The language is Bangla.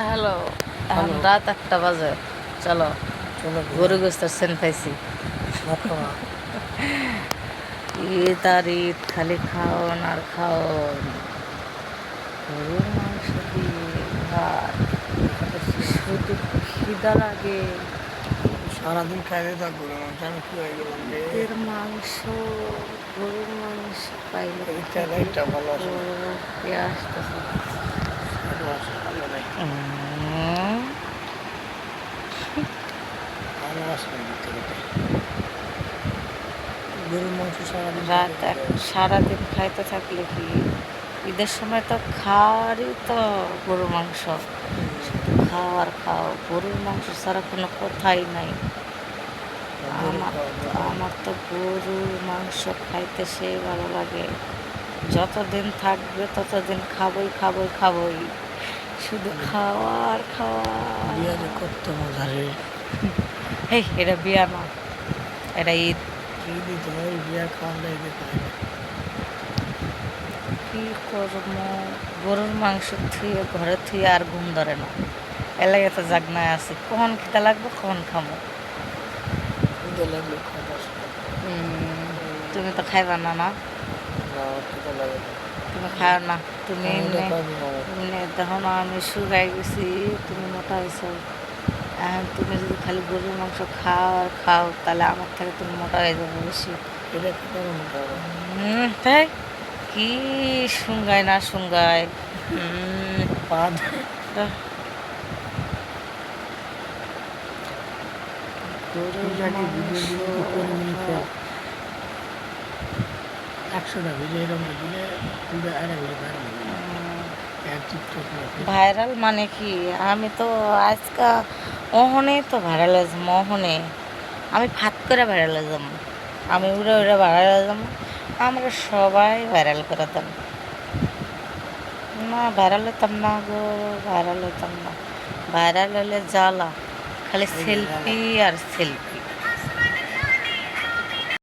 হ্যালো, এখন রাত 1টা বাজে। চলো গরু গোস্তের সেন্ট পাইছি। ঈদ আর ঈদ, খালি খাওন আর খাওন। গরুর মাংস দিয়ে ভাত, শুধু খিদা লাগে। সারাদিন খাইলে তা গরু মাংস আমি কি হয়ে গেলাম রে। ঈদের মাংস, গরুর মাংস পাইলে এইটা ভালো আছে না। পেঁয়াজটা ভালো আছে, ভালো নাই। ভালো আছে না দিতে দিতে। গরুর মাংস সারাদিন রাত সারাদিন খাইতে থাকলে কি ঈদের সময় তো খাওয়ারই তো গরুর মাংস, শুধু খাও আর খাও। গরুর মাংস ছাড়া কোনো কথাই নাই। আমার তো গরুর মাংস খাইতে সে ভালো লাগে। যতদিন থাকবে ততদিন খাবই খাবই খাবই, শুধু খাওয়া আর খাওয়া। বিয়া যে কত মজা রে। হেই, এটা বিয়া না, এটা ঈদ। কি দিতে হয় বিয়া খাওয়ান লাগে পায় না। কি করবো, গরুর মাংস থুয়ে ঘরে থুয়ে আর ঘুম ধরে না। এলাকায় তো জাগনায় আছি, কখন খেতে লাগবে কখন খাবো। খিদে লাগলে খাবার তুমি তো খাইবা না, না না, খিদে লাগে না। তুমি খাও না। তুমি আমি এটা এমনি খাবো না। এমনি দেখো না, আমি শুকাই গেছি, তুমি মোটা হয়েছো। তুমি যদি খালি গরুর মাংস খাও আর খাও, তাহলে আমার থেকে তুমি মোটা হয়ে যাবে বেশি। এটা খেতে মনে খাবো। তাই কি শুঙ্গায় না শুঙ্গায়। পাদ গরুর ভিডিও মাংস দিলে তো 20 মিনিট 100টা ভিডিও এরকম দিলে পুরো একটা ভিডিও ভাইরাল হবে না। টিকটক ভাইরাল মানে কি, আমি তো আজকা মোহনে তো ভাইরাল হয়েছে। মোহনে আমি ফাত করে ভাইরাল হয়ে যাবো, আমি উড়ে উড়ে ভাইরাল হয়ে যাবো। আমরা সবাই ভাইরাল করে দেন না, ভাইরাল হইতাম না গো, ভাইরাল হইতাম না। ভাইরাল হলে জ্বালা, খালি সেলফি আর সেলফি।